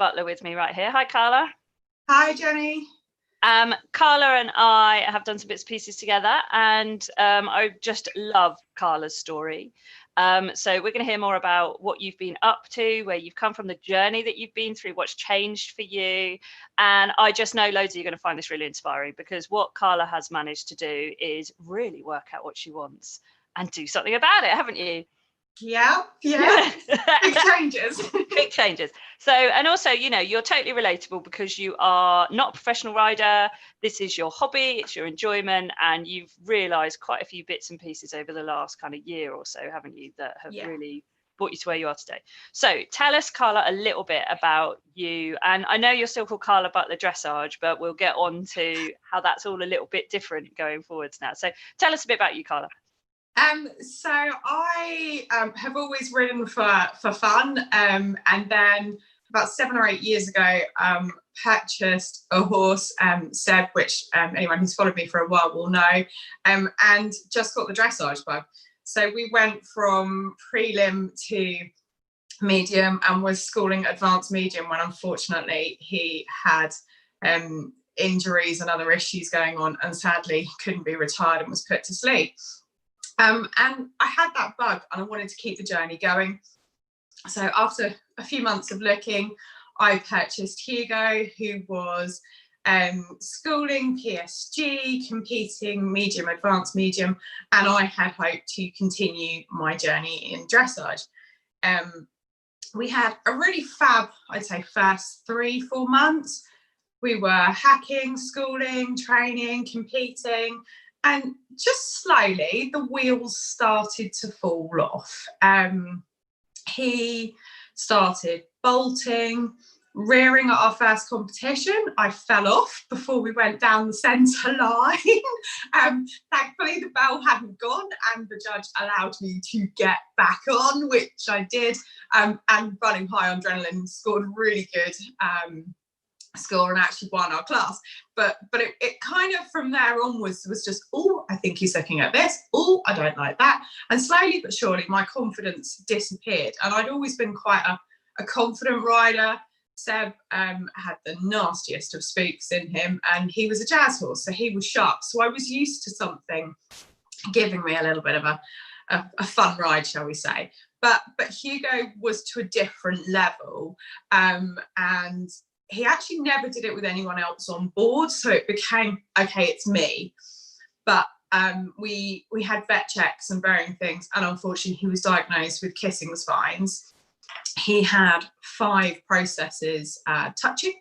Butler with me right here. Hi, Karla. Hi, Jenny. Karla and I have done some bits and pieces together, and I just love Karla's story. So we're going to hear more about what you've been up to, where you've come from, the journey that you've been through, what's changed for you. And I just know loads of you are going to find this really inspiring, because what Karla has managed to do is really work out what she wants and do something about it, haven't you? Yeah. Big changes. Big changes. So, and also, you know, you're totally relatable because you are not a professional rider. This is your hobby, it's your enjoyment, and you've realised quite a few bits and pieces over the last kind of year or so, haven't you, that have really brought you to where you are today. So tell us, Karla, a little bit about you. And I know you're still called Karla Butler Dressage, but we'll get on to how that's all a little bit different going forwards now. So tell us a bit about you, Karla. So I have always ridden for fun, and then about 7 or 8 years ago purchased a horse, Seb, which anyone who's followed me for a while will know, and just got the dressage bug. So we went from prelim to medium and was schooling advanced medium when unfortunately he had injuries and other issues going on, and sadly couldn't be retired and was put to sleep. And I had that bug and I wanted to keep the journey going. So after a few months of looking, I purchased Hugo, who was schooling PSG, competing medium, advanced medium, and I had hoped to continue my journey in dressage. We had a really fab, I'd say, first 3-4 months. We were hacking, schooling, training, competing, and just slowly the wheels started to fall off. He started bolting, rearing at our first competition. I fell off before we went down the centre line. Thankfully the bell hadn't gone and the judge allowed me to get back on, which I did, and running high on adrenaline, scored really good score and actually won our class. But it kind of from there onwards was just, oh, I think he's looking at this, oh, I don't like that, and slowly but surely my confidence disappeared. And I'd always been quite a confident rider. Seb had the nastiest of spooks in him, and he was a jazz horse, so he was sharp, so I was used to something giving me a little bit of a fun ride, shall we say. But Hugo was to a different level, and he actually never did it with anyone else on board, so it became, okay, it's me. But we had vet checks and varying things, and unfortunately he was diagnosed with kissing spines. He had 5 processes touching,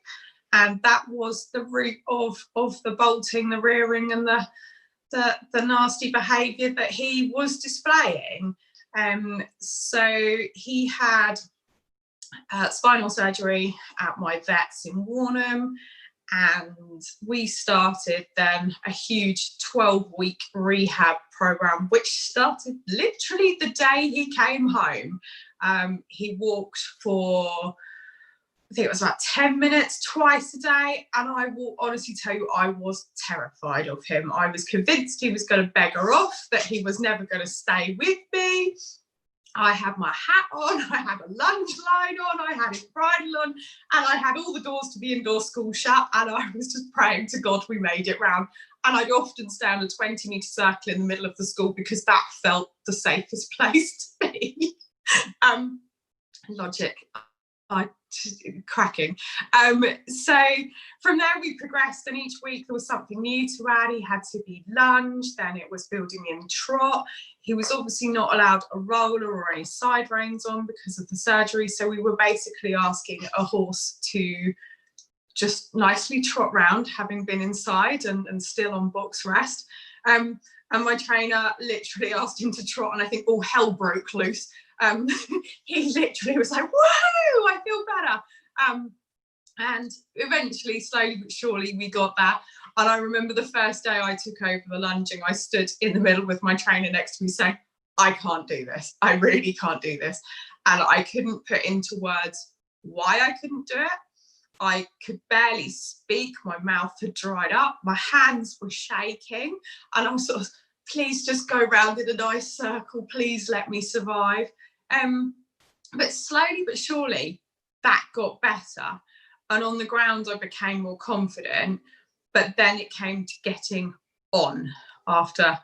and that was the root of the bolting, the rearing, and the nasty behaviour that he was displaying. So he had spinal surgery at my vet's in Warnham, and we started then a huge 12-week rehab program, which started literally the day he came home. He walked for, I think it was about 10 minutes twice a day, and I will honestly tell you, I was terrified of him. I was convinced he was going to beggar off, that he was never going to stay with me. I had my hat on, I had a lunge line on, I had his bridle on, and I had all the doors to the indoor school shut, and I was just praying to God we made it round. And I'd often stand a 20-metre circle in the middle of the school because that felt the safest place to be. Logic, cracking. So from there we progressed, and each week there was something new to add. He had to be lunge, then it was building in trot. He was obviously not allowed a roller or any side reins on because of the surgery, so we were basically asking a horse to just nicely trot round, having been inside and still on box rest. And my trainer literally asked him to trot, and I think all hell broke loose. He literally was like, whoa, I feel better. And eventually, slowly but surely, we got that. And I remember the first day I took over the lunging, I stood in the middle with my trainer next to me saying, I can't do this. I really can't do this. And I couldn't put into words why I couldn't do it. I could barely speak. My mouth had dried up. My hands were shaking. And I was sort of, please just go round in a nice circle. Please let me survive. But slowly but surely, that got better. And on the ground, I became more confident. But then it came to getting on after,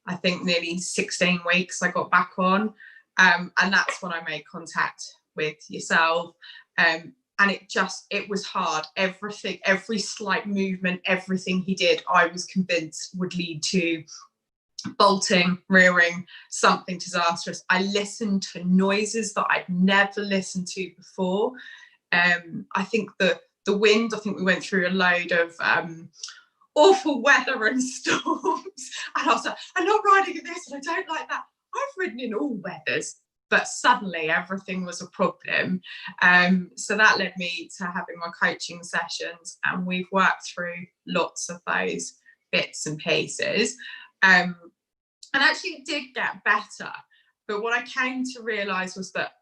I think, nearly 16 weeks, I got back on. And that's when I made contact with yourself. And it was hard. Everything, every slight movement, everything he did, I was convinced would lead to bolting, rearing, something disastrous. I listened to noises that I'd never listened to before. I think the wind, I think we went through a load of awful weather and storms. And I was like, I'm not riding in this and I don't like that. I've ridden in all weathers, but suddenly everything was a problem. So that led me to having my coaching sessions, and we've worked through lots of those bits and pieces. And actually it did get better. But what I came to realise was that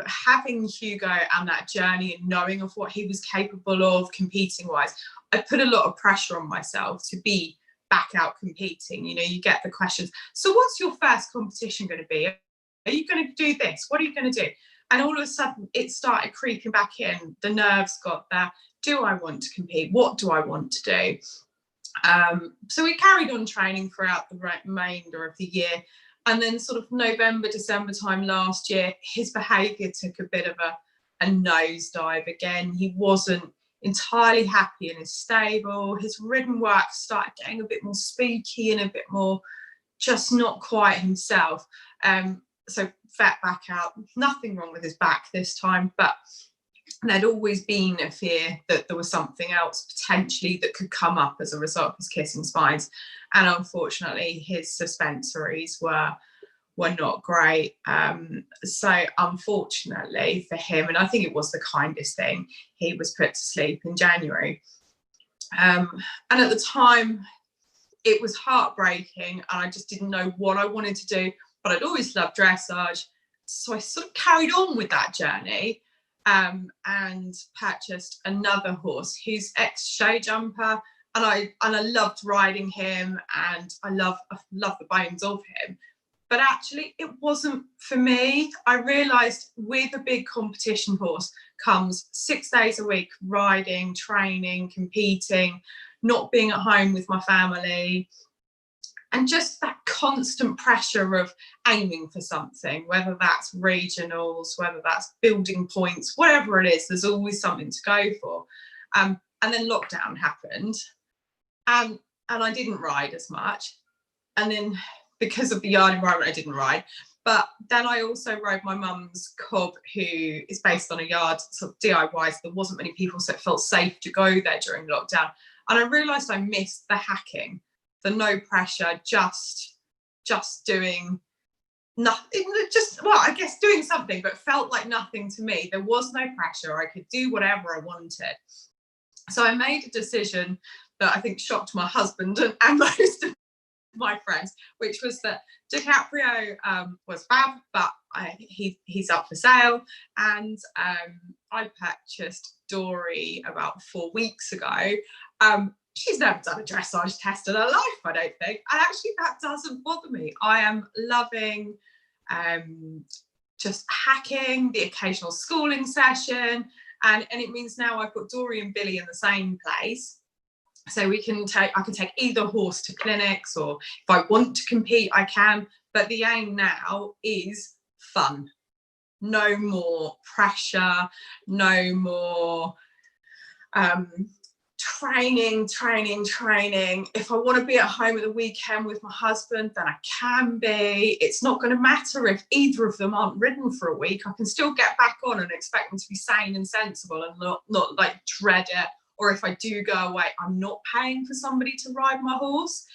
having Hugo and that journey and knowing of what he was capable of competing wise, I put a lot of pressure on myself to be back out competing. You know, you get the questions, so what's your first competition going to be? Are you going to do this? What are you going to do? And all of a sudden it started creeping back in. The nerves got there. Do I want to compete? What do I want to do? So we carried on training throughout the remainder of the year. And then sort of November, December time last year, his behaviour took a bit of a nosedive again. He wasn't entirely happy in his stable. His ridden work started getting a bit more spooky and a bit more just not quite himself. So vet back out, nothing wrong with his back this time, but there'd always been a fear that there was something else potentially that could come up as a result of his kissing spines. And unfortunately, his suspensories were not great. So unfortunately for him, and I think it was the kindest thing, he was put to sleep in January. And at the time, it was heartbreaking, and I just didn't know what I wanted to do, but I'd always loved dressage. So I sort of carried on with that journey. And purchased another horse who's ex-show jumper, and I loved riding him, and I love the bones of him. But actually, it wasn't for me. I realised with a big competition horse comes 6 days a week riding, training, competing, not being at home with my family, and just that constant pressure of aiming for something, whether that's regionals, whether that's building points, whatever it is, there's always something to go for. And then lockdown happened, and I didn't ride as much. And then because of the yard environment, I didn't ride. But then I also rode my mum's cob, who is based on a yard, sort of DIY, so there wasn't many people, so it felt safe to go there during lockdown. And I realised I missed the hacking. The no pressure, just doing nothing, I guess doing something, but felt like nothing to me. There was no pressure. I could do whatever I wanted. So I made a decision that I think shocked my husband and most of my friends, which was that DiCaprio was fab, but he's up for sale. And I purchased Dory about 4 weeks ago. She's never done a dressage test in her life, I don't think. And actually that doesn't bother me. I am loving just hacking, the occasional schooling session. And it means now I've got Dory and Billy in the same place. So I can take either horse to clinics, or if I want to compete, I can. But the aim now is fun. No more pressure, no more training. If I want to be at home at the weekend with my husband, then I can be. It's not going to matter if either of them aren't ridden for a week. I can still get back on and expect them to be sane and sensible and not like dread it. Or if I do go away, I'm not paying for somebody to ride my horse,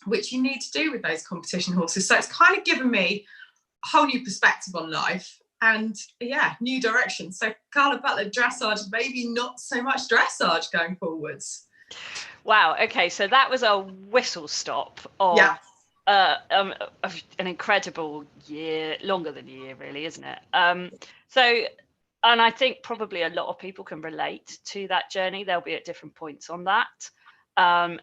which you need to do with those competition horses. So it's kind of given me a whole new perspective on life. And yeah, new direction. So Karla Butler Dressage, maybe not so much dressage going forwards. Wow. Okay. So that was a whistle stop of an incredible year, longer than a year, really, isn't it? And I think probably a lot of people can relate to that journey. They'll be at different points on that,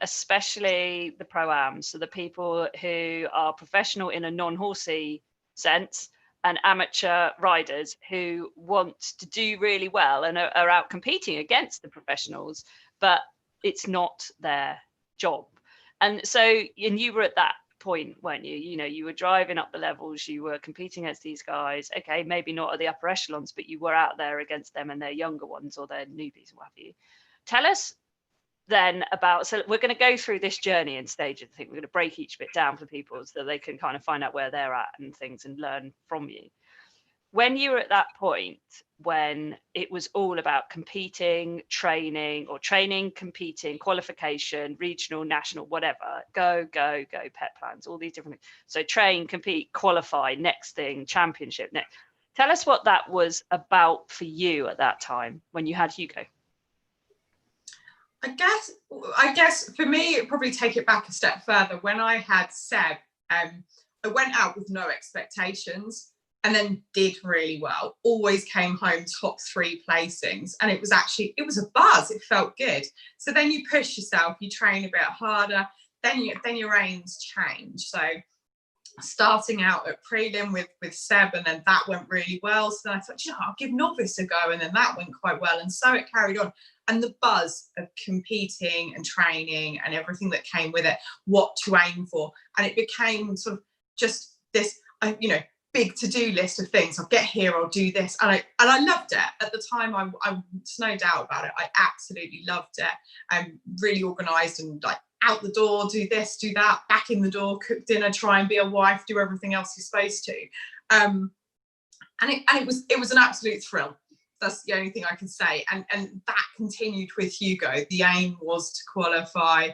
especially the pro-am. So the people who are professional in a non-horsey sense, and amateur riders who want to do really well and are out competing against the professionals, but it's not their job. And so, and you were at that point, weren't you? You know, you were driving up the levels, you were competing against these guys. Okay, maybe not at the upper echelons, but you were out there against them and their younger ones or their newbies, what have you. Tell us then about, so we're going to go through this journey in stages. I think we're going to break each bit down for people so they can kind of find out where they're at and things and learn from you. When you were at that point, when it was all about competing, training, competing, qualification, regional, national, whatever, go, pet plans, all these different things. So train, compete, qualify, next thing, championship, next. Tell us what that was about for you at that time when you had Hugo. I guess for me, it'd probably take it back a step further. When I had Seb, I went out with no expectations and then did really well. Always came home top 3 placings, and it was a buzz. It felt good. So then you push yourself, you train a bit harder, then your aims change. So starting out at prelim with Seb, and then that went really well. So then I thought, I'll give novice a go, and then that went quite well, and so it carried on. And the buzz of competing and training and everything that came with it, what to aim for, and it became sort of just this, big to-do list of things. I'll get here, I'll do this, and I loved it at the time. I there's no doubt about it. I absolutely loved it. I'm really organised and like out the door, do this, do that, back in the door, cook dinner, try and be a wife, do everything else you're supposed to. And it was an absolute thrill. That's the only thing I can say. And that continued with Hugo. The aim was to qualify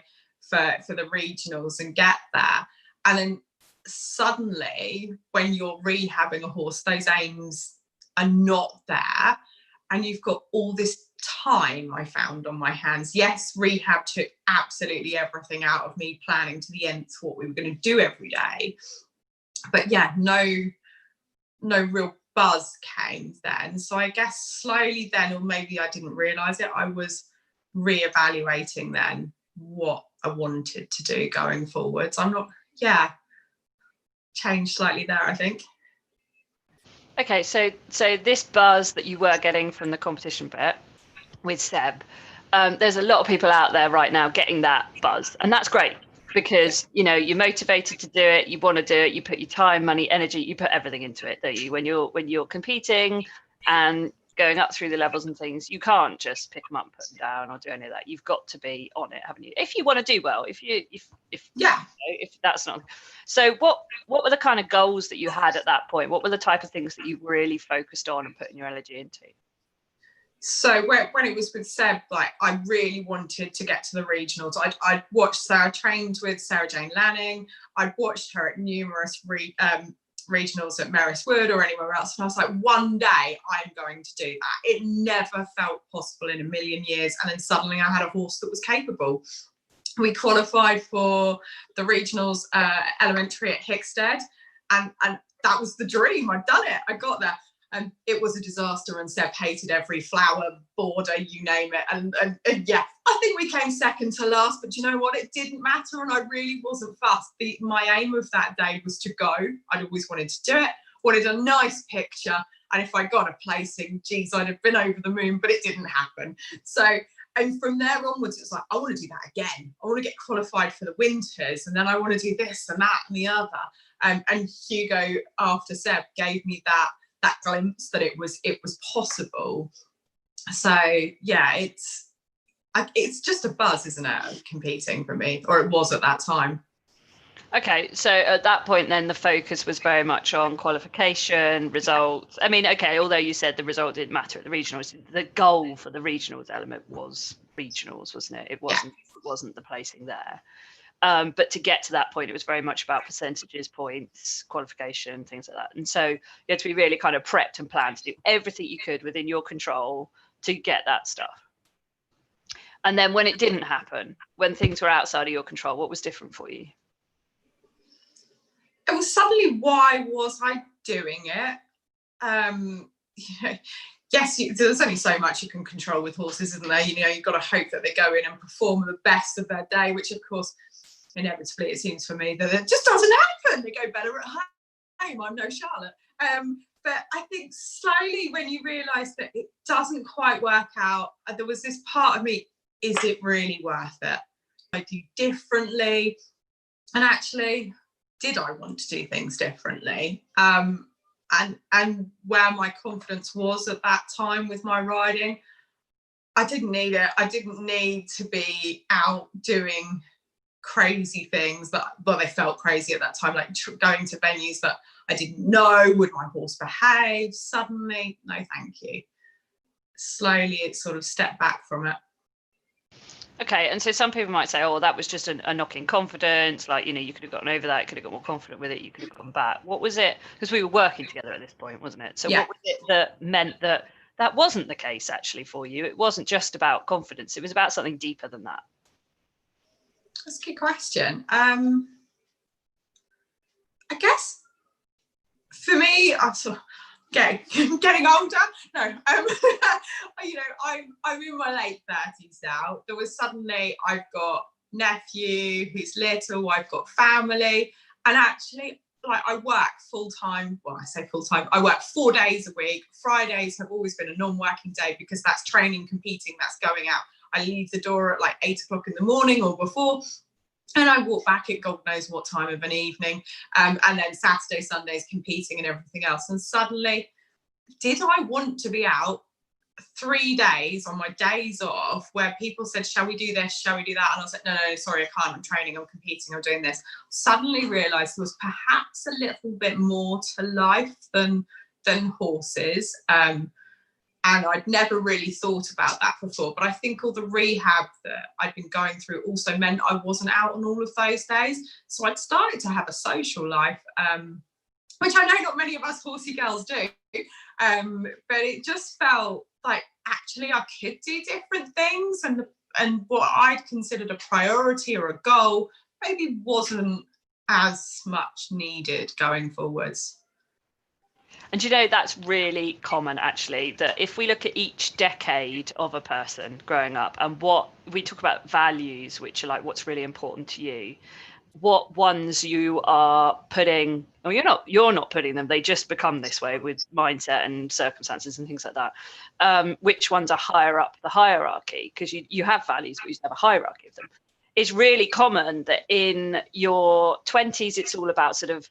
for the regionals and get there. And then suddenly, when you're rehabbing a horse, those aims are not there. And you've got all this time, I found, on my hands. Yes, rehab took absolutely everything out of me planning to the nth what we were going to do every day. But yeah, no real buzz came then. So I guess slowly then, or maybe I didn't realise it, I was reevaluating then what I wanted to do going forwards. Changed slightly there, I think. Okay, so this buzz that you were getting from the competition bit with Seb, there's a lot of people out there right now getting that buzz, and that's great because you're motivated to do it, you want to do it, you put your time, money, energy, you put everything into it, don't you? When you're competing and going up through the levels and things, you can't just pick them up and put them down or do any of that. You've got to be on it, haven't you? If you want to do well, if that's not. So what were the kind of goals that you had at that point? What were the type of things that you really focused on and putting your energy into? So when it was with Seb, like, I really wanted to get to the regionals. I'd watched Sarah, trained with Sarah Jane Lanning. I'd watched her at numerous regionals at Merris Wood or anywhere else. And I was like, one day I'm going to do that. It never felt possible in a million years. And then suddenly I had a horse that was capable. We qualified for the regionals elementary at Hickstead. And that was the dream. I'd done it. I got there. And it was a disaster, and Seb hated every flower, border, you name it. And yeah, I think we came second to last, but you know what? It didn't matter, and I really wasn't fussed. My aim of that day was to go. I'd always wanted to do it, wanted a nice picture, and if I got a placing, geez, I'd have been over the moon, but it didn't happen. So, and from there onwards, it's like, I want to do that again. I want to get qualified for the winters, and then I want to do this and that and the other. And Hugo, after Seb, gave me that glimpse that it was possible. So yeah, it's just a buzz, isn't it, of competing for me, or it was at that time. Okay, so at that point then the focus was very much on qualification, results. I mean, okay, although you said the result didn't matter at the regionals, the goal for the regionals element was regionals, wasn't it? It wasn't the placing there. But to get to that point, it was very much about percentages, points, qualification, things like that. And so you had to be really kind of prepped and planned to do everything you could within your control to get that stuff. And then when it didn't happen, when things were outside of your control, what was different for you? It was suddenly, why was I doing it? Yes, there's only so much you can control with horses, isn't there? You've got to hope that they go in and perform the best of their day, which of course, inevitably, it seems for me that it just doesn't happen. They go better at home. I'm no Charlotte. But I think slowly when you realise that it doesn't quite work out, there was this part of me, is it really worth it? I do differently. And actually, did I want to do things differently? And where my confidence was at that time with my riding, I didn't need it. I didn't need to be out doing crazy things that, well, they felt crazy at that time, like going to venues that I didn't know, would my horse behave suddenly? No, thank you. Slowly it sort of stepped back from it. Okay, and so some people might say, oh, that was just a knock in confidence, like, you know, you could have gotten over that, you could have got more confident with it, you could have gone back. What was it? Because we were working together at this point, wasn't it? So yeah. What was it that meant that that wasn't the case actually for you? It wasn't just about confidence, it was about something deeper than that. That's a good question. I guess for me, I'm sort of getting older. No, you know, I'm in my late 30s now. There was suddenly, I've got nephew who's little, I've got family, and actually, like, I work full time. Well, I say full time. I work 4 days a week. Fridays have always been a non-working day because that's training, competing, that's going out. I leave the door at like 8 o'clock in the morning or before, and I walk back at God knows what time of an evening. And then Saturday, Sundays competing and everything else. And suddenly, did I want to be out 3 days on my days off where people said, shall we do this? Shall we do that? And I was like, no, sorry, I can't. I'm training, I'm competing, I'm doing this. Suddenly realised there was perhaps a little bit more to life than horses. And I'd never really thought about that before. But I think all the rehab that I'd been going through also meant I wasn't out on all of those days. So I'd started to have a social life, which I know not many of us horsey girls do. But it just felt like actually I could do different things. And what I'd considered a priority or a goal maybe wasn't as much needed going forwards. And you know, that's really common actually, that if we look at each decade of a person growing up and what we talk about values, which are like what's really important to you, what ones you are putting, or you're not putting them, they just become this way with mindset and circumstances and things like that. Which ones are higher up the hierarchy? Because you have values, but you have a hierarchy of them. It's really common that in your 20s, it's all about sort of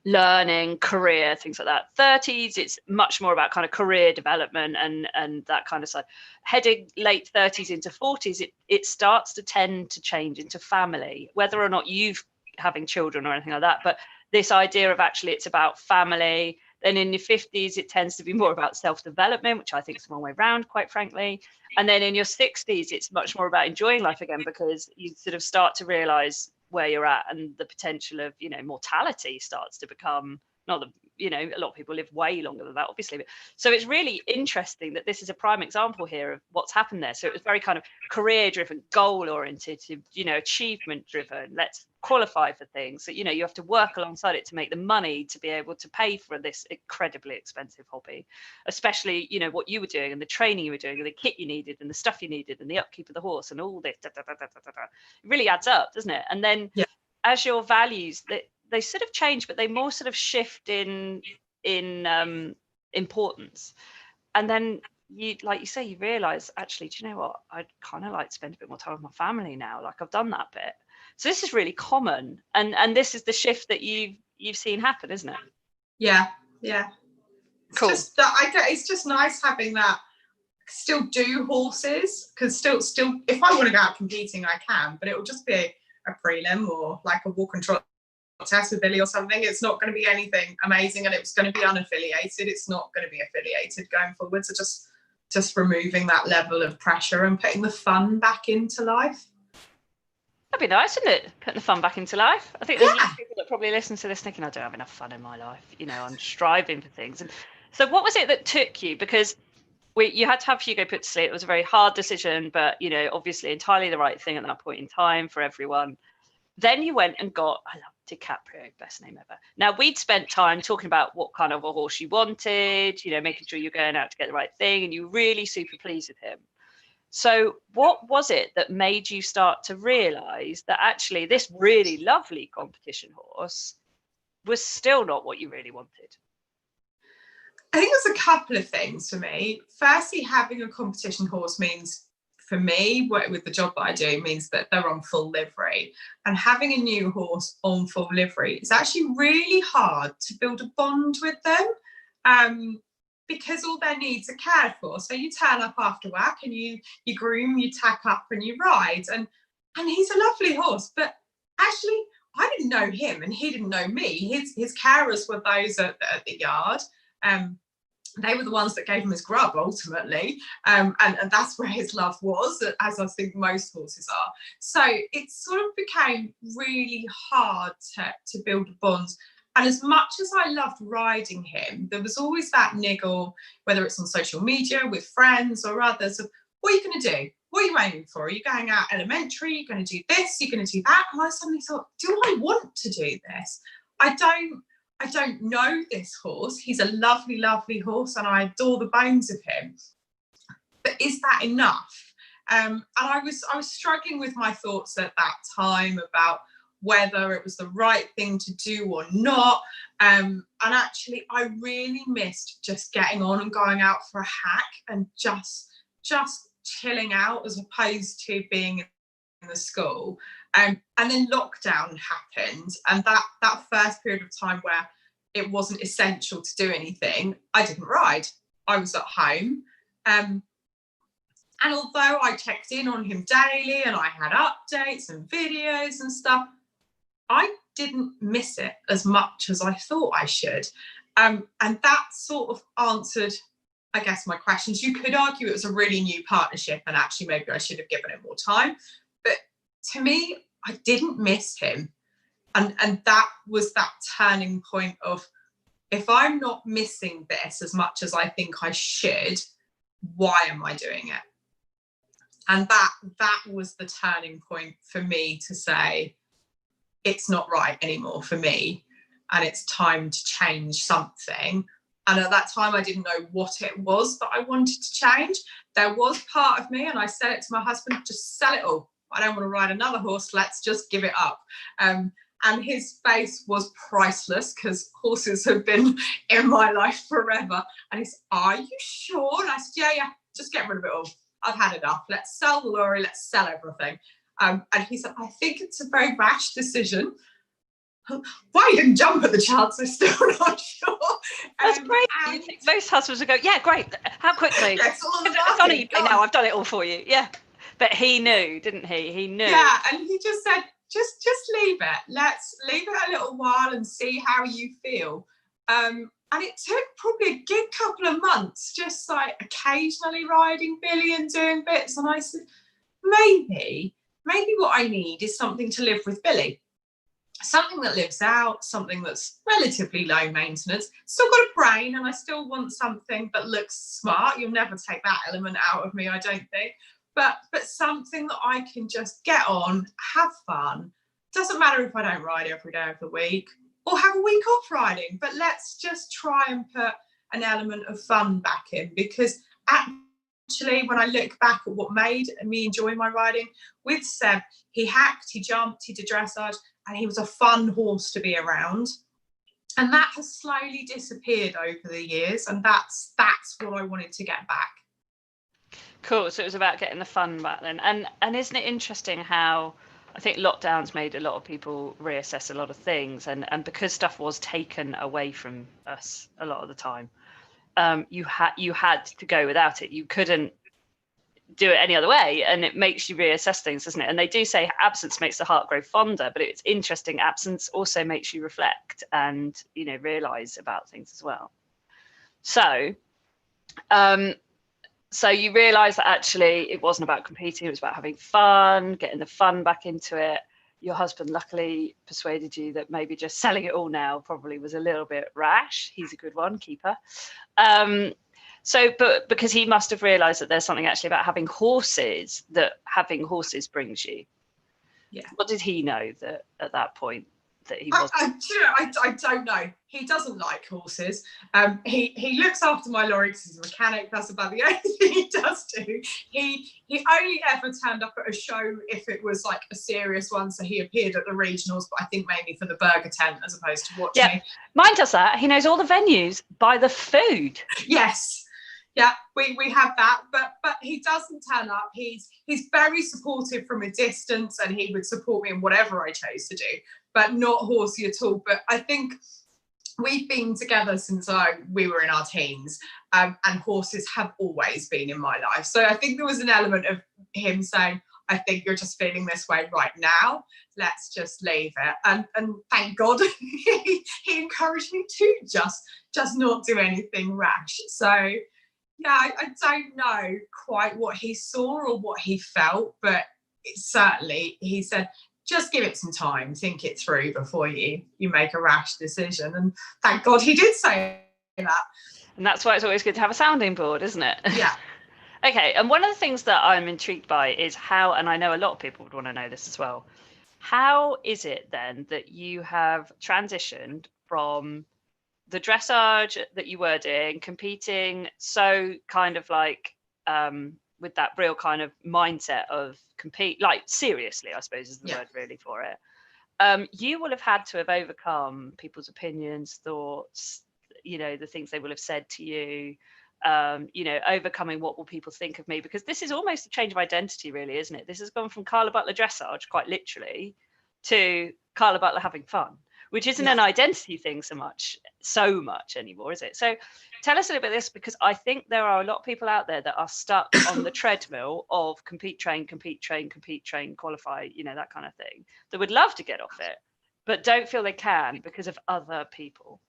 learning, career, things like that. 30s, it's much more about kind of career development and that kind of side. Heading late 30s into 40s, it starts to tend to change into family, whether or not you've having children or anything like that. But this idea of actually it's about family. Then in your 50s, it tends to be more about self-development, which I think is the wrong way around, quite frankly. And then in your 60s, it's much more about enjoying life again, because you sort of start to realize where you're at, and the potential of, you know, mortality starts to become, not that, you know, a lot of people live way longer than that, obviously. But so it's really interesting that this is a prime example here of what's happened there. So it was very kind of career driven, goal oriented, you know, achievement driven. Let's qualify for things. So, you know, you have to work alongside it to make the money to be able to pay for this incredibly expensive hobby, especially, you know, what you were doing and the training you were doing and the kit you needed and the stuff you needed and the upkeep of the horse and all this. It really adds up, doesn't it? And then as your values, they sort of change, but they more sort of shift in importance. And then you, like you say, you realize, actually, do you know what? I'd kind of like to spend a bit more time with my family now. Like, I've done that bit. So this is really common, and this is the shift that you've seen happen, isn't it? Yeah. Cool. It's just nice having that. Still do horses, because still if I want to go out competing, I can, but it will just be a prelim or like a walk and trot test with Billy or something. It's not going to be anything amazing, and it's going to be unaffiliated. It's not going to be affiliated going forward. So just removing that level of pressure and putting the fun back into life. That'd be nice, isn't it? Putting the fun back into life. I think there's people that probably listen to this thinking, I don't have enough fun in my life. You know, I'm striving for things. And so what was it that took you? Because you had to have Hugo put to sleep. It was a very hard decision, but, you know, obviously entirely the right thing at that point in time for everyone. Then you went and got, I love DiCaprio, best name ever. Now, we'd spent time talking about what kind of a horse you wanted, you know, making sure you're going out to get the right thing, and you were really super pleased with him. So what was it that made you start to realise that actually this really lovely competition horse was still not what you really wanted? I think there's a couple of things for me. Firstly, having a competition horse means, for me, with the job that I do, means that they're on full livery. And having a new horse on full livery is actually really hard to build a bond with them, because all their needs are cared for. So you turn up after work and you groom, you tack up and you ride. And he's a lovely horse, but actually I didn't know him and he didn't know me. His carers were those at the yard. They were the ones that gave him his grub ultimately, and that's where his love was, as I think most horses are. So it sort of became really hard to build a bond. And as much as I loved riding him, there was always that niggle, whether it's on social media, with friends or others, of what are you going to do? What are you aiming for? Are you going out elementary? You're going to do this? You're going to do that? And I suddenly thought, do I want to do this? I don't know this horse. He's a lovely, lovely horse and I adore the bones of him. But is that enough? And I was struggling with my thoughts at that time about whether it was the right thing to do or not. And actually, I really missed just getting on and going out for a hack and just chilling out, as opposed to being in the school. And then lockdown happened, and that first period of time where it wasn't essential to do anything, I didn't ride. I was at home. And although I checked in on him daily and I had updates and videos and stuff, I didn't miss it as much as I thought I should. And that sort of answered, I guess, my questions. You could argue it was a really new partnership and actually maybe I should have given it more time. But to me, I didn't miss him. And that was that turning point of, if I'm not missing this as much as I think I should, why am I doing it? And that was the turning point for me to say, it's not right anymore for me and it's time to change something. And at that time, I didn't know what it was that I wanted to change. There was part of me, and I said it to my husband, just sell it all. I don't want to ride another horse. Let's just give it up. And his face was priceless, because horses have been in my life forever. And he said, are you sure? And I said, yeah, just get rid of it all. I've had enough. Let's sell the lorry. Let's sell everything. And he said, I think it's a very rash decision. Why you didn't jump at the chance, I'm still not sure. That's great. You think most husbands would go, yeah, great. How quickly? It's all it's on eBay now. I've done it all for you. Yeah. But he knew, didn't he? He knew. Yeah, and he just said, just leave it. Let's leave it a little while and see how you feel. And it took probably a good couple of months, just like occasionally riding Billy and doing bits. And I said, maybe what I need is something to live with Billy. Something that lives out, something that's relatively low maintenance. Still got a brain, and I still want something that looks smart. You'll never take that element out of me, I don't think. But something that I can just get on, have fun. Doesn't matter if I don't ride every day of the week or have a week off riding, but let's just try and put an element of fun back in, because actually, when I look back at what made me enjoy my riding with Seb, he hacked, he jumped, he did dressage, and he was a fun horse to be around. And that has slowly disappeared over the years, and that's what I wanted to get back. Cool. So it was about getting the fun back then. And isn't it interesting how I think lockdowns made a lot of people reassess a lot of things, and because stuff was taken away from us a lot of the time, you had to go without it. You couldn't do it any other way, and it makes you reassess things, doesn't it? And they do say absence makes the heart grow fonder, but it's interesting, absence also makes you reflect and realize about things as well. So you realize that actually it wasn't about competing, it was about having fun, getting the fun back into it. Your husband luckily persuaded you that maybe just selling it all now probably was a little bit rash. He's a good one, keeper. But because he must have realized that there's something actually about having horses, that having horses brings you. Yeah. What did he know that at that point that he wasn't? I don't know. He doesn't like horses. He looks after my lorry because he's a mechanic. That's about the only thing he does do. He only ever turned up at a show if it was like a serious one. So he appeared at the regionals, but I think mainly for the burger tent as opposed to watching me. Mine does that. He knows all the venues by the food. Yes. Yeah, we have that, but he doesn't turn up. He's very supportive from a distance, and he would support me in whatever I chose to do, but not horsey at all. But I think we've been together since we were in our teens, and horses have always been in my life. So I think there was an element of him saying, I think you're just feeling this way right now. Let's just leave it. And thank God he encouraged me to just not do anything rash. So yeah, I don't know quite what he saw or what he felt, but certainly he said, just give it some time, think it through before you make a rash decision. And thank God he did say that. And that's why it's always good to have a sounding board, isn't it? Yeah. Okay, and one of the things that I'm intrigued by is how, and I know a lot of people would want to know this as well, how is it then that you have transitioned from the dressage that you were doing, competing, so kind of like with that real kind of mindset of compete, like seriously, I suppose is the word really for it. You will have had to have overcome people's opinions, thoughts, the things they will have said to you, overcoming what will people think of me, because this is almost a change of identity, really, isn't it? This has gone from Karla Butler Dressage, quite literally, to Karla Butler having fun, which isn't an identity thing so much anymore, is it? So tell us a little bit of this, because I think there are a lot of people out there that are stuck on the treadmill of compete, train, qualify, that kind of thing, that would love to get off it, but don't feel they can because of other people.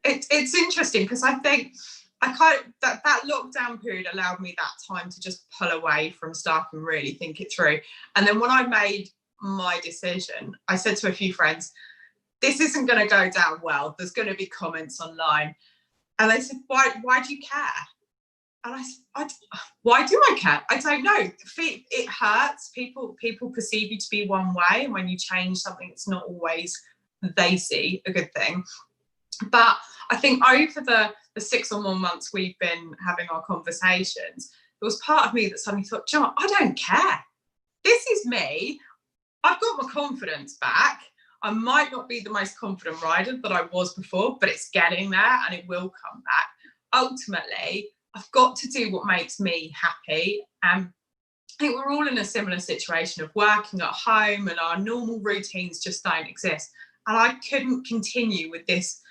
It's interesting because I think that lockdown period allowed me that time to just pull away from stuff and really think it through. And then when I made my decision, I said to a few friends, this isn't going to go down well. There's going to be comments online. And they said, why do you care? And I said, why do I care? I don't know. It hurts. People perceive you to be one way. And when you change something, it's not always they see a good thing. But I think over the 6 or more months we've been having our conversations, there was part of me that suddenly thought, John, I don't care. This is me. I've got my confidence back. I might not be the most confident rider that I was before, but it's getting there and it will come back. Ultimately, I've got to do what makes me happy. I think we're all in a similar situation of working at home and our normal routines just don't exist. And I couldn't continue with this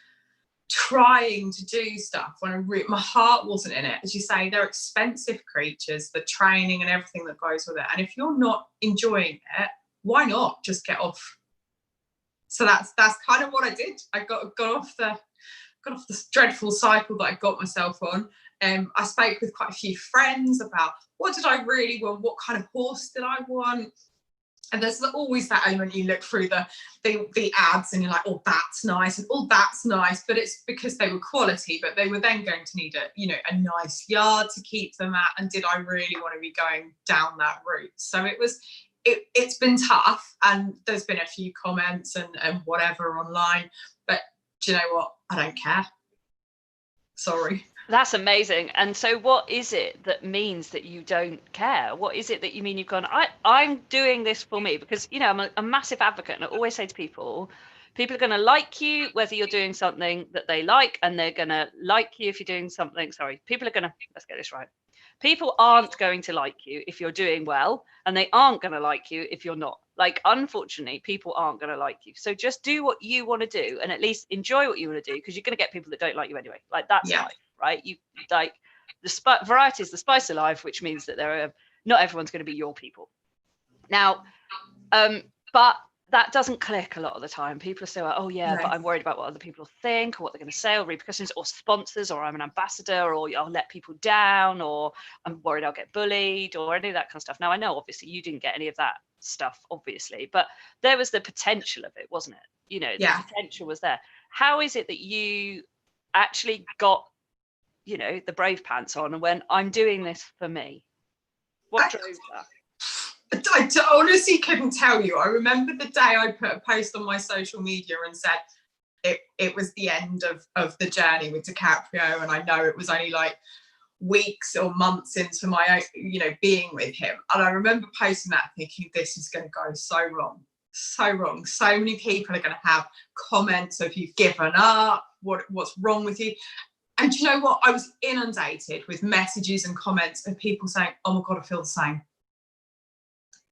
trying to do stuff when my heart wasn't in it. As you say, they're expensive creatures, the training and everything that goes with it. And if you're not enjoying it, why not just get off? So that's kind of what I did. I got off the dreadful cycle that I got myself on. I spoke with quite a few friends about what did I really want, what kind of horse did I want. And there's always that element, you look through the ads and you're like, oh, that's nice, and oh, that's nice, but it's because they were quality, but they were then going to need a nice yard to keep them at, and did I really want to be going down that route? So it's been tough, and there's been a few comments and whatever online, but do you know what? I don't care. Sorry. That's amazing. And so what is it that means that you don't care? What is it that you mean you've gone, I'm doing this for me? Because, I'm a massive advocate, and I always say to people are going to like you whether you're doing something that they like, and they're going to like you if you're doing something. People are going to, let's get this right. People aren't going to like you if you're doing well, and they aren't going to like you if you're not. Like, unfortunately, people aren't going to like you. So just do what you want to do, and at least enjoy what you want to do, because you're going to get people that don't like you anyway. Like, that's life, right? You like variety is the spice of life, which means that not everyone's going to be your people. Now, but that doesn't click a lot of the time. People are still like, oh yeah, but I'm worried about what other people think, or what they're going to say, or repercussions, or sponsors, or I'm an ambassador, or I'll let people down, or I'm worried I'll get bullied, or any of that kind of stuff. Now, I know obviously you didn't get any of that stuff, obviously, but there was the potential of it, wasn't it? The potential was there. How is it that you actually got, the brave pants on and went, I'm doing this for me? What drove that? I honestly couldn't tell you. I remember the day I put a post on my social media and said it was the end of the journey with DiCaprio, and I know it was only like weeks or months into my being with him, and I remember posting that thinking, this is going to go so wrong, so many people are going to have comments of you've given up, what's wrong with you. And do you know what, I was inundated with messages and comments of people saying, oh my god, I feel the same.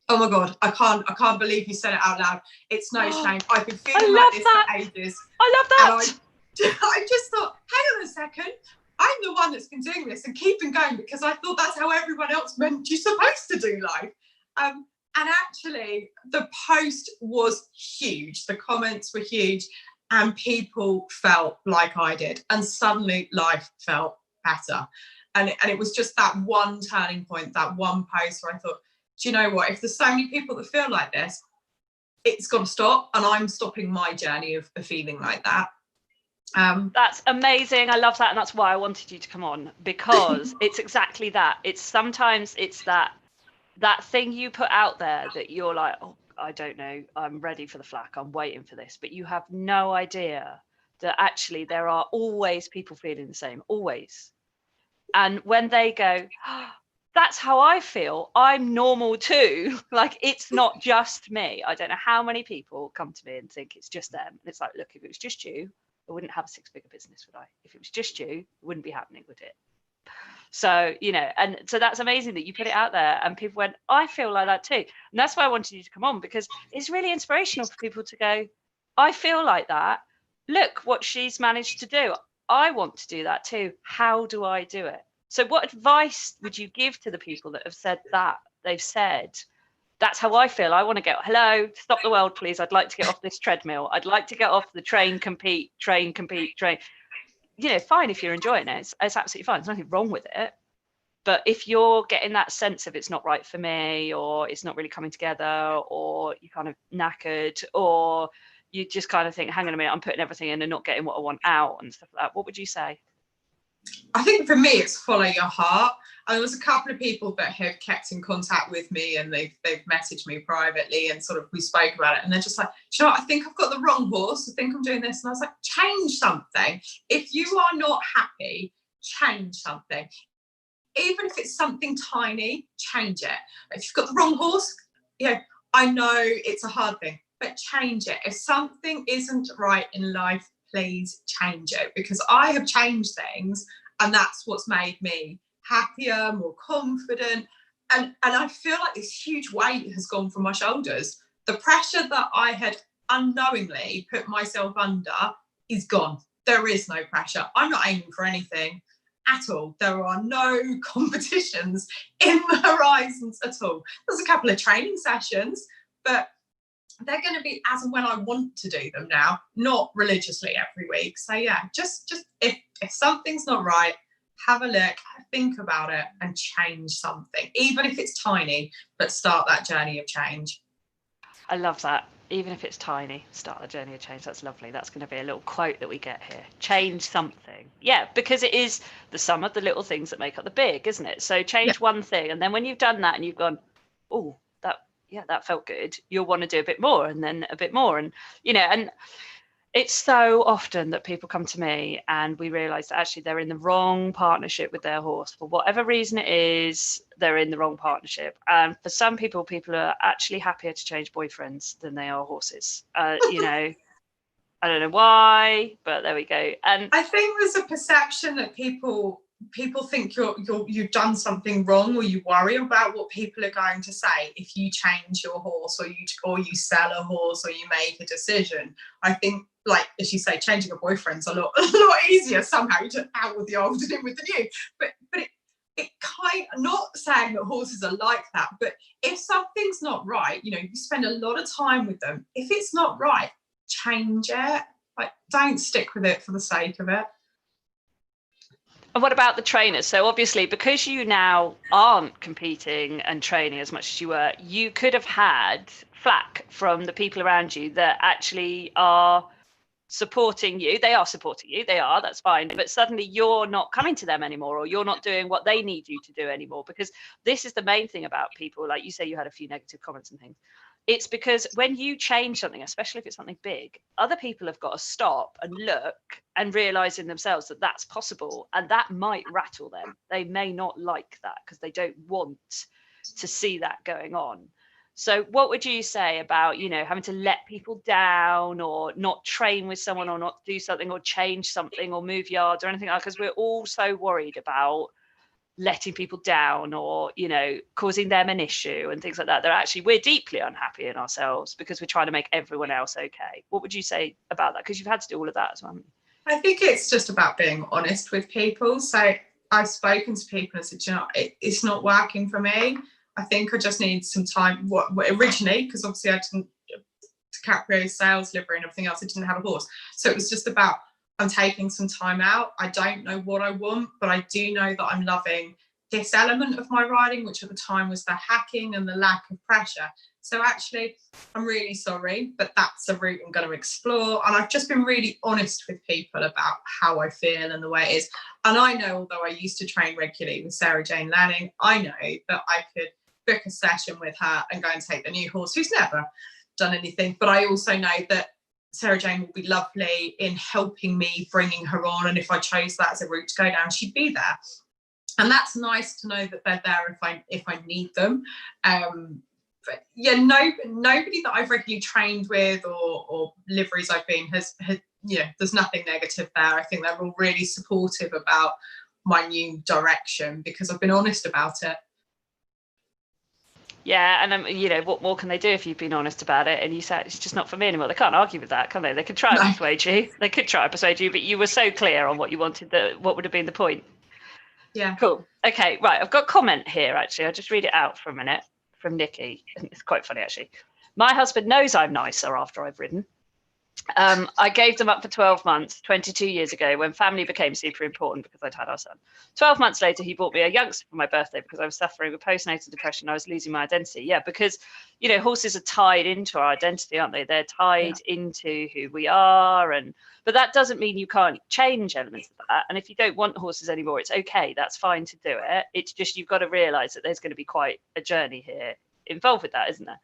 Oh my god, I can't believe you said it out loud. It's no shame. I've been feeling like this for ages. I love that. And I just thought, hang on a second, I'm the one that's been doing this and keeping going because I thought that's how everyone else meant you're supposed to do life. And actually, the post was huge. The comments were huge, and people felt like I did. And suddenly, life felt better. And it was just that one turning point, that one post where I thought, do you know what? If there's so many people that feel like this, it's got to stop. And I'm stopping my journey of feeling like that. That's amazing. I love that. And that's why I wanted you to come on, because it's exactly that. It's sometimes it's that thing you put out there that you're like, oh, I don't know, I'm ready for the flack, I'm waiting for this. But you have no idea that actually there are always people feeling the same, always. And when they go, oh, that's how I feel, I'm normal too. Like, it's not just me. I don't know how many people come to me and think it's just them. And it's like, look, if it was just you, I wouldn't have a 6-figure business, would I? If it was just you, it wouldn't be happening, would it? So, and so that's amazing that you put it out there and people went, I feel like that too. And that's why I wanted you to come on, because it's really inspirational for people to go, I feel like that. Look what she's managed to do. I want to do that too. How do I do it? So what advice would you give to the people that have said that? They've said, that's how I feel. I want to get, hello, stop the world, please. I'd like to get off this treadmill. I'd like to get off the train, compete. Fine if you're enjoying it. It's absolutely fine. There's nothing wrong with it. But if you're getting that sense of it's not right for me, or it's not really coming together, or you're kind of knackered, or you just kind of think, hang on a minute, I'm putting everything in and not getting what I want out and stuff like that, what would you say? I think for me, it's follow your heart. And there was a couple of people that have kept in contact with me, and they've messaged me privately, and sort of we spoke about it, and they're just like, you know what, I think I've got the wrong horse. I think I'm doing this. And I was like, change something. If you are not happy, change something. Even if it's something tiny, change it. If you've got the wrong horse, I know it's a hard thing, but change it. If something isn't right in life, please change it, because I have changed things, and that's what's made me happier, more confident, and I feel like this huge weight has gone from my shoulders. The pressure that I had unknowingly put myself under is gone. There is no pressure. I'm not aiming for anything at all. There are no competitions in the horizons at all. There's a couple of training sessions, but they're going to be as and when I want to do them now, not religiously every week. So yeah, just if something's not right, have a look, think about it, and change something, even if it's tiny, but start that journey of change. I love that. Even if it's tiny, start the journey of change. That's lovely. That's going to be a little quote that we get here. Change something. Yeah, because it is the sum of the little things that make up the big, isn't it? So change one thing, and then when you've done that and you've gone, oh, that felt good, you'll want to do a bit more, and then a bit more. And and it's so often that people come to me and we realize that actually they're in the wrong partnership with their horse. For whatever reason it is, they're in the wrong partnership. And for some people are actually happier to change boyfriends than they are horses. I don't know why, but there we go. And I think there's a perception that people think you've done something wrong, or you worry about what people are going to say if you change your horse, or you sell a horse, or you make a decision. I think, like as you say, changing a boyfriend's a lot easier somehow. You just out with the old and in with the new. But it kind of, not saying that horses are like that, but if something's not right, you spend a lot of time with them. If it's not right, change it. Like, don't stick with it for the sake of it. And what about the trainers? So obviously, because you now aren't competing and training as much as you were, you could have had flack from the people around you that actually are supporting you. They are supporting you, that's fine, but suddenly you're not coming to them anymore, or you're not doing what they need you to do anymore. Because this is the main thing about people, like you say, you had a few negative comments and things. It's because when you change something, especially if it's something big, other people have got to stop and look and realize in themselves that that's possible, and that might rattle them. They may not like that because they don't want to see that going on. So what would you say about, having to let people down, or not train with someone, or not do something, or change something, or move yards or anything like that? Because we're all so worried about letting people down, or, causing them an issue and things like that. We're deeply unhappy in ourselves because we're trying to make everyone else okay. What would you say about that? Because you've had to do all of that as well. I think it's just about being honest with people. So I've spoken to people and said, it's not working for me. I think I just need some time. Originally, because obviously I didn't, DiCaprio sales livery and everything else, I didn't have a horse. So it was just about, I'm taking some time out. I don't know what I want, but I do know that I'm loving this element of my riding, which at the time was the hacking and the lack of pressure. So actually, I'm really sorry, but that's a route I'm going to explore. And I've just been really honest with people about how I feel and the way it is. And I know, although I used to train regularly with Sarah Jane Lanning, I know that I could book a session with her and go and take the new horse who's never done anything. But I also know that Sarah Jane will be lovely in helping me, bringing her on. And if I chose that as a route to go down, she'd be there. And that's nice to know that they're there if I need them. But yeah, nobody that I've regularly trained with or liveries I've been has there's nothing negative there. I think they're all really supportive about my new direction because I've been honest about it. Yeah, and what more can they do if you've been honest about it and you said it's just not for me anymore? They can't argue with that, can they? They could try and persuade you. They could try and persuade you, but you were so clear on what you wanted, that what would have been the point. Yeah. Cool. Okay, right. I've got a comment here, actually. I'll just read it out for a minute from Nikki. It's quite funny, actually. My husband knows I'm nicer after I've ridden. I gave them up for 12 months, 22 years ago, when family became super important because I'd had our son. 12 months later, he bought me a youngster for my birthday because I was suffering with postnatal depression. I was losing my identity. Yeah, because, horses are tied into our identity, aren't they? They're tied into who we are. But that doesn't mean you can't change elements of that. And if you don't want horses anymore, it's okay. That's fine to do it. It's just you've got to realise that there's going to be quite a journey here involved with that, isn't there?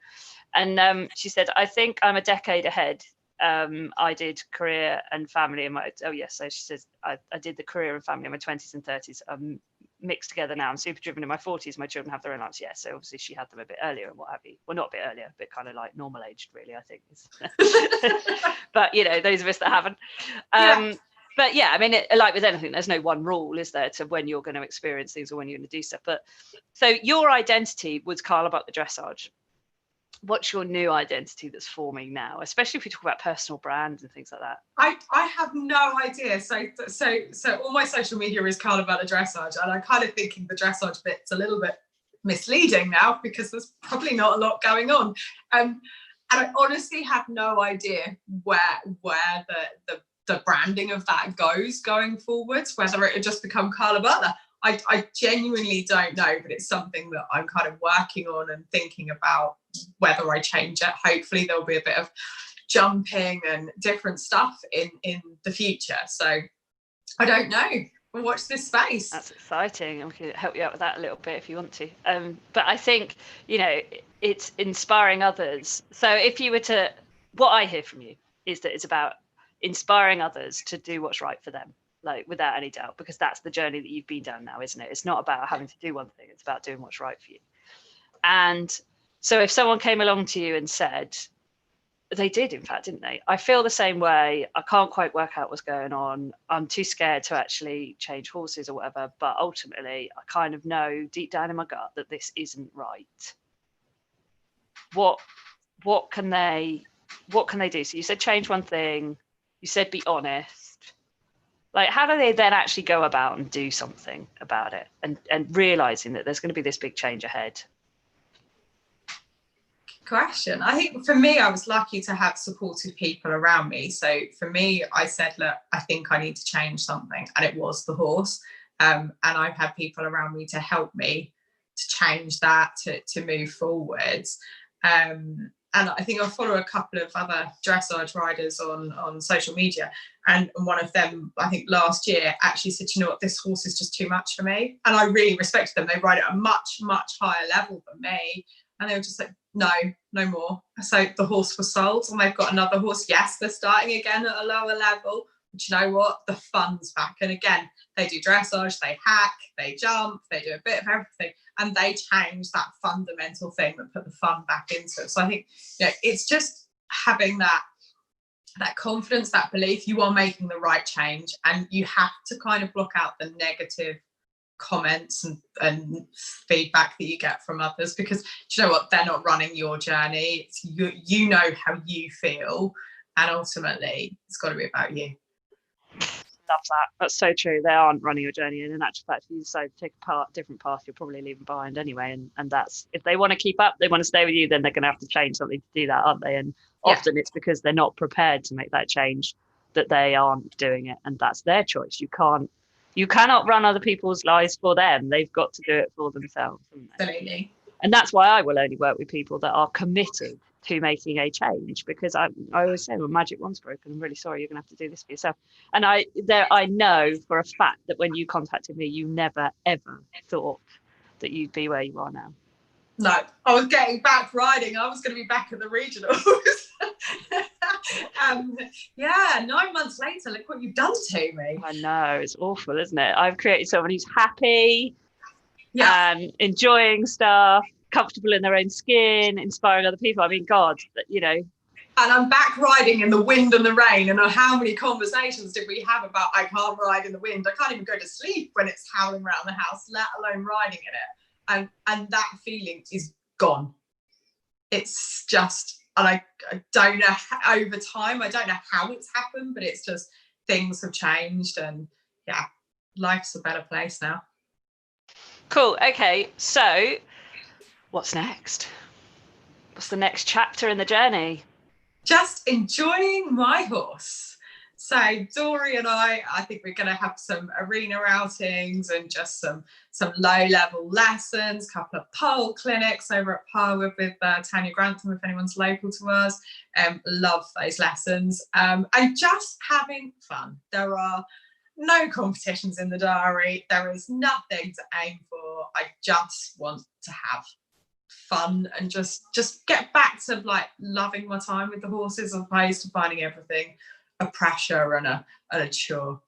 And she said, I think I'm a decade ahead. I did career and family in my, so she says, I did the career and family in my 20s and 30s. I'm mixed together now. I'm super driven in my 40s. My children have their own lives. Yeah, so obviously she had them a bit earlier and what have you. Well, not a bit earlier, but kind of like normal aged, really, I think. But, those of us that haven't. But yeah, I mean, like with anything, there's no one rule, is there, to when you're going to experience things or when you're going to do stuff. But so your identity was Karla Butler Dressage. What's your new identity that's forming now, especially if we talk about personal brands and things like that? I have no idea. So all my social media is Karla Butler Dressage, and I'm kind of thinking the dressage bit's a little bit misleading now because there's probably not a lot going on. And I honestly have no idea where the branding of that goes going forwards, whether it would just become Karla Butler. I genuinely don't know, but it's something that I'm kind of working on and thinking about whether I change it. Hopefully there'll be a bit of jumping and different stuff in the future. So I don't know. We'll watch this space. That's exciting. We can help you out with that a little bit if you want to. But I think, it's inspiring others. So if you were to, what I hear from you is that it's about inspiring others to do what's right for them. Like, without any doubt, because that's the journey that you've been down now, isn't it? It's not about having to do one thing, it's about doing what's right for you. And so if someone came along to you and said, they did, in fact, didn't they? I feel the same way. I can't quite work out what's going on. I'm too scared to actually change horses or whatever. But ultimately, I kind of know deep down in my gut that this isn't right. What can they do? So you said change one thing. You said be honest. Like, how do they then actually go about and do something about it and realizing that there's going to be this big change ahead? Question. I think for me, I was lucky to have supportive people around me. So for me, I said, look, I think I need to change something. And it was the horse. And I've had people around me to help me to change that, to move forwards. I think I follow a couple of other dressage riders on social media, and one of them, I think last year, actually said, you know what, this horse is just too much for me. And I really respected them. They ride at a much, much higher level than me. And they were just like, no more. So the horse was sold, and they've got another horse. Yes, they're starting again at a lower level. But you know what? The fun's back. And again, they do dressage, they hack, they jump, they do a bit of everything. And they change that fundamental thing that put the fun back into it. So I think, you know, it's just having that confidence, that belief you are making the right change, and you have to kind of block out the negative comments and feedback that you get from others, because you know what, they're not running your journey. It's you know how you feel, and ultimately it's got to be about you. Love that. That's so true. They aren't running your journey, and in actual fact, if you decide to take a different path, you're probably leaving behind anyway. And that's, if they want to keep up, they want to stay with you, then they're going to have to change something to do that, aren't they? And often it's because they're not prepared to make that change that they aren't doing it, and that's their choice. You cannot run other people's lives for them. They've got to do it for themselves. Absolutely. And that's why I will only work with people that are committed to making a change, because I always say, well, magic wand's broken. I'm really sorry, you're going to have to do this for yourself. And I know for a fact that when you contacted me, you never, ever thought that you'd be where you are now. No, I was getting back riding. I was going to be back at the regionals. 9 months later, look what you've done to me. I know, it's awful, isn't it? I've created someone who's happy and enjoying stuff, comfortable in their own skin, inspiring other people. I mean, God, you know. And I'm back riding in the wind and the rain. And how many conversations did we have about, I can't ride in the wind. I can't even go to sleep when it's howling around the house, let alone riding in it. And that feeling is gone. It's just, and I don't know, over time, I don't know how it's happened, but it's just, things have changed, and yeah, life's a better place now. Cool. Okay. So what's next? What's the next chapter in the journey? Just enjoying my horse. So Dory and I think we're going to have some arena outings and just some low-level lessons, a couple of pole clinics over at Parwood with Tanya Grantham, if anyone's local to us. Love those lessons. And just having fun. There are no competitions in the diary. There is nothing to aim for. I just want to have fun and just get back to like loving my time with the horses, as opposed to finding everything a pressure and a chore.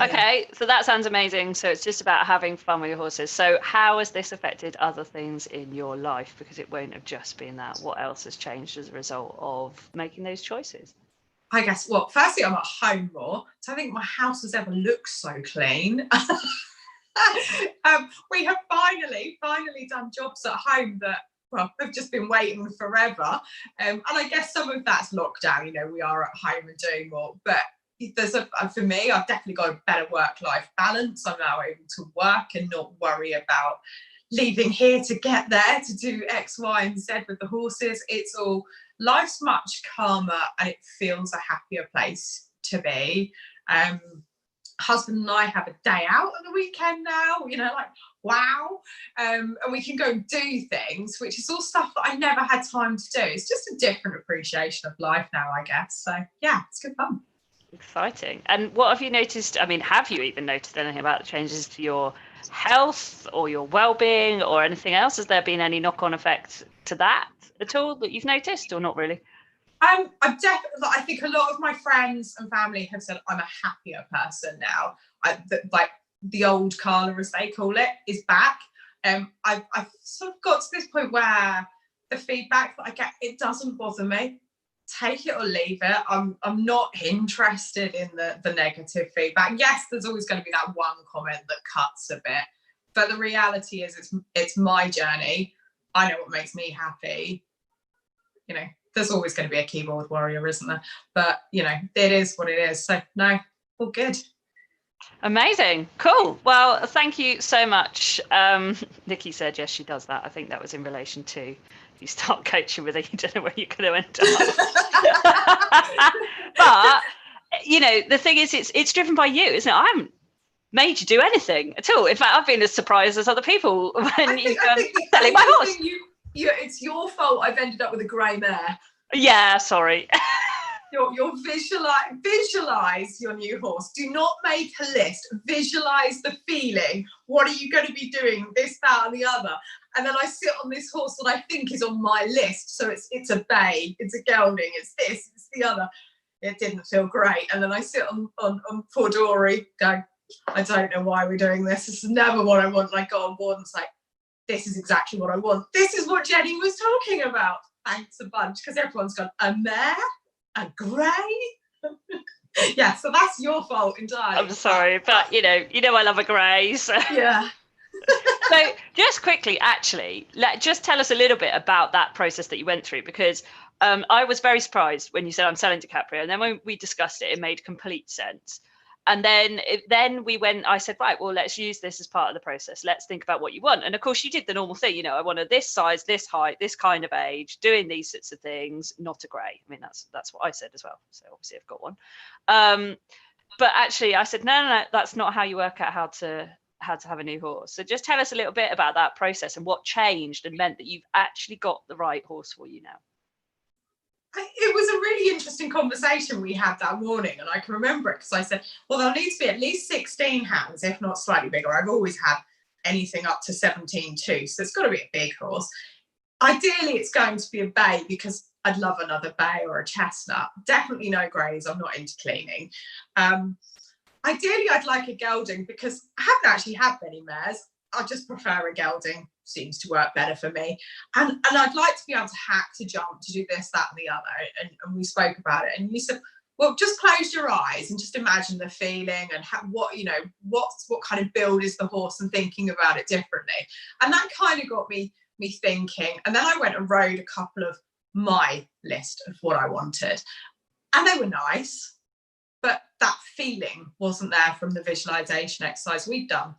Okay, so that sounds amazing. So it's just about having fun with your horses. So how has this affected other things in your life? Because it won't have just been that. What else has changed as a result of making those choices? I guess, well, firstly, I'm at home more. So I think my house has ever looked so clean. We have finally done jobs at home that, well, have just been waiting forever. And I guess some of that's lockdown, you know, we are at home and doing more. But for me, I've definitely got a better work-life balance. I'm now able to work and not worry about leaving here to get there to do X, Y, and Z with the horses. It's all, life's much calmer, and it feels a happier place to be. Husband and I have a day out at the weekend now, you know, like, wow. And we can go and do things, which is all stuff that I never had time to do. It's just a different appreciation of life now, I guess. So yeah, it's good fun. Exciting. And what have you noticed? I mean, have you even noticed anything about the changes to your health or your well-being or anything else? Has there been any knock-on effect to that at all that you've noticed, or not really? I think a lot of my friends and family have said I'm a happier person now. Like the old Karla, as they call it, is back. I've sort of got to this point where the feedback that I get, it doesn't bother me. Take it or leave it. I'm not interested in the negative feedback. Yes, there's always going to be that one comment that cuts a bit, but the reality is it's my journey. I know what makes me happy. You know, there's always going to be a keyboard warrior, isn't there? But, you know, it is what it is. So, no, all good. Amazing. Cool. Well, thank you so much. Nikki said, yes, she does that. I think that was in relation to, if you start coaching with her, you don't know where you're going to end up. But, you know, the thing is, it's driven by you, isn't it? I haven't made you do anything at all. In fact, I've been as surprised as other people when you've selling my horse. it's your fault I've ended up with a grey mare. Yeah, sorry. You're visualize your new horse. Do not make a list. Visualize the feeling. What are you going to be doing? This, that, and the other. And then I sit on this horse that I think is on my list. So it's a bay, it's a gelding, it's this, it's the other. It didn't feel great. And then I sit on poor Dory, going, I don't know why we're doing this. This is never what I want. And I go on board and it's like, this is exactly what I want. This is what Jenny was talking about. Thanks a bunch, because everyone's gone, a mare? A grey? Yeah, so that's your fault entirely. I'm sorry, but you know I love a grey. So. Yeah. So just quickly, actually, just tell us a little bit about that process that you went through, because I was very surprised when you said I'm selling DiCaprio, and then when we discussed it, it made complete sense. And then I said, right, well, let's use this as part of the process. Let's think about what you want. And of course, you did the normal thing. I wanted this size, this height, this kind of age, doing these sorts of things, not a grey. I mean, that's what I said as well. So obviously I've got one. But actually I said, no, that's not how you work out how to have a new horse. So just tell us a little bit about that process and what changed and meant that you've actually got the right horse for you now. It was a really interesting conversation we had that morning, and I can remember it because I said, well, there'll need to be at least 16 hands, if not slightly bigger. I've always had anything up to 17 too, so it's got to be a big horse. Ideally, it's going to be a bay because I'd love another bay or a chestnut. Definitely no greys. I'm not into cleaning. Ideally, I'd like a gelding because I haven't actually had many mares. I just prefer a gelding. Seems to work better for me. And I'd like to be able to hack, to jump, to do this, that, and the other. And we spoke about it. And you said, well, just close your eyes and just imagine the feeling and what kind of build is the horse, and thinking about it differently. And that kind of got me thinking. And then I went and rode a couple of my list of what I wanted. And they were nice, but that feeling wasn't there from the visualization exercise we'd done.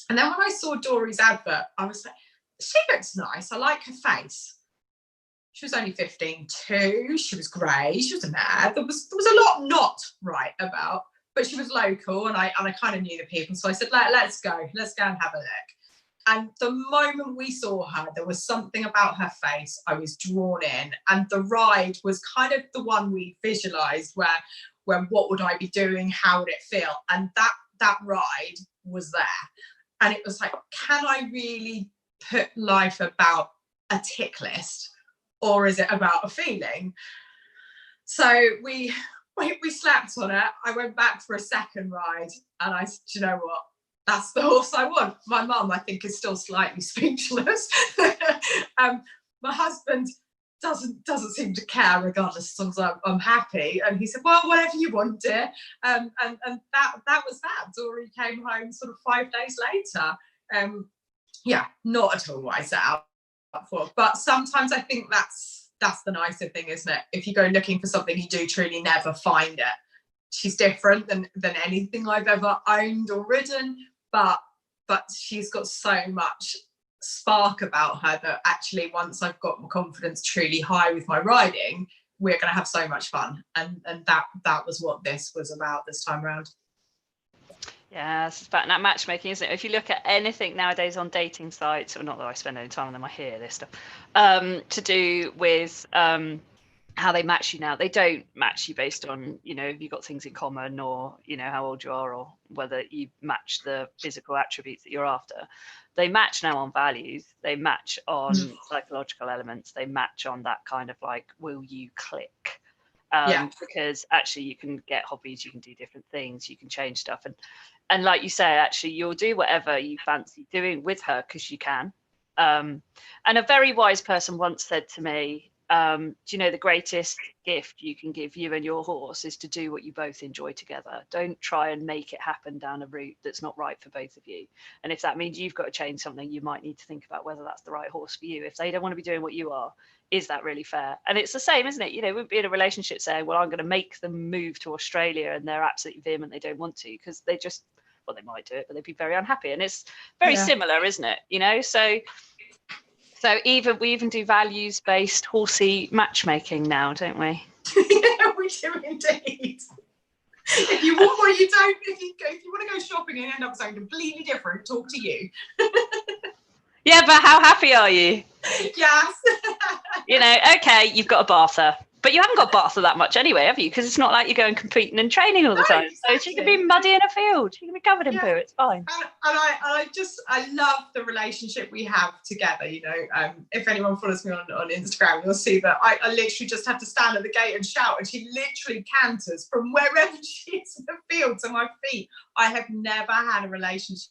And then when I saw Dory's advert, I was like, she looks nice. I like her face. She was only 15 too. She was grey. She was a mare. There was a lot not right about, but she was local, and I kind of knew the people. So I said, let's go and have a look. And the moment we saw her, there was something about her face. I was drawn in, and the ride was kind of the one we visualised, where what would I be doing? How would it feel? And that ride was there. And it was like, can I really put life about a tick list, or is it about a feeling? So we slept on it. I went back for a second ride, and I said, you know what? That's the horse I want. My mum, I think, is still slightly speechless. My husband doesn't seem to care, regardless, as long as I'm happy. And he said, well, whatever you want, dear. And that was that. Dory came home sort of 5 days later. Yeah, not at all what I set out for. But sometimes I think that's the nicer thing, isn't it? If you go looking for something, you do truly never find it. She's different than anything I've ever owned or ridden, but she's got so much spark about her that actually, once I've got my confidence truly high with my riding, we're going to have so much fun. And that was what this was about this time around. Yeah, it's about that matchmaking, isn't it? If you look at anything nowadays on dating sites, or not that I spend any time on them, I hear this stuff, to do with how they match you now. They don't match you based on, if you've got things in common, or, how old you are, or whether you match the physical attributes that you're after. They match now on values. They match on psychological elements. They match on that kind of like, will you click? Because actually you can get hobbies, you can do different things, you can change stuff. And like you say, actually, you'll do whatever you fancy doing with her because you can. And a very wise person once said to me, do you know the greatest gift you can give you and your horse is to do what you both enjoy together. Don't try and make it happen down a route that's not right for both of you. And if that means you've got to change something, you might need to think about whether that's the right horse for you. If they don't want to be doing what you are, is that really fair? And it's the same, isn't it? We wouldn't be in a relationship saying, well, I'm going to make them move to Australia, and they're absolutely vehement they don't want to, because they just, well, they might do it, but they'd be very unhappy. And it's very similar, isn't it? So we even do values-based horsey matchmaking now, don't we? Yeah, we do indeed. If you want what you don't, if you want to go shopping and end up with something completely different, talk to you. Yeah, but how happy are you? Yes. You know, okay, you've got a bather, but you haven't got a bather that much anyway, have you? Because it's not like you're going competing and training all the time. Exactly. So you can be muddy in a field. You can be covered in poo. It's fine. And I love the relationship we have together. You know, if anyone follows me on Instagram, you'll see that I literally just have to stand at the gate and shout, and she literally canters from wherever she is in the field to my feet. I have never had a relationship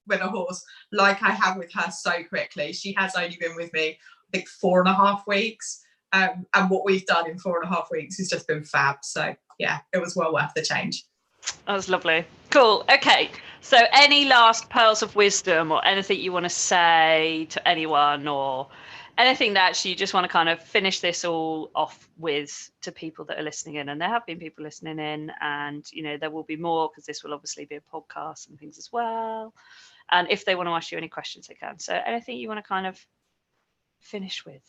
with a horse like I have with her so quickly. She has only been with me, I think, 4.5 weeks. And what we've done in 4.5 weeks has just been fab. So yeah, it was well worth the change. That was lovely. Cool. Okay. So any last pearls of wisdom or anything you want to say to anyone, or anything that actually you just want to kind of finish this all off with to people that are listening in? And there have been people listening in, and, you know, there will be more, because this will obviously be a podcast and things as well. And if they want to ask you any questions, they can. So anything you want to kind of finish with?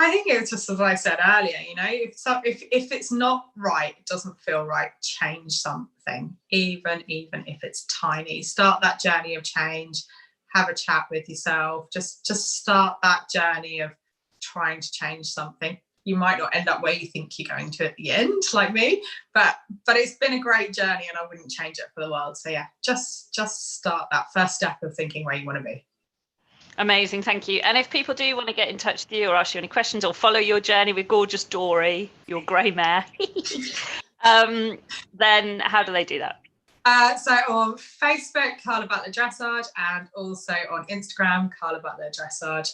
I think it's just as I said earlier, you know, if it's not right, it doesn't feel right, change something, even if it's tiny. Start that journey of change, have a chat with yourself, just start that journey of trying to change something. You might not end up where you think you're going to at the end, like me, but it's been a great journey, and I wouldn't change it for the world. So yeah, just start that first step of thinking where you want to be. Amazing, thank you. And if people do want to get in touch with you or ask you any questions or follow your journey with gorgeous Dory, your grey mare, then how do they do that? So on Facebook, Karla Butler Dressage, and also on Instagram, Karla Butler Dressage.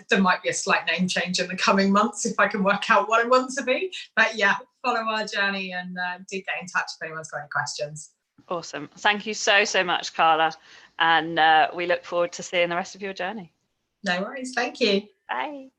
There might be a slight name change in the coming months if I can work out what I want to be. But yeah, follow our journey, and do get in touch if anyone's got any questions. Awesome. Thank you so much, Karla. And we look forward to seeing the rest of your journey. No worries. Thank you. Bye.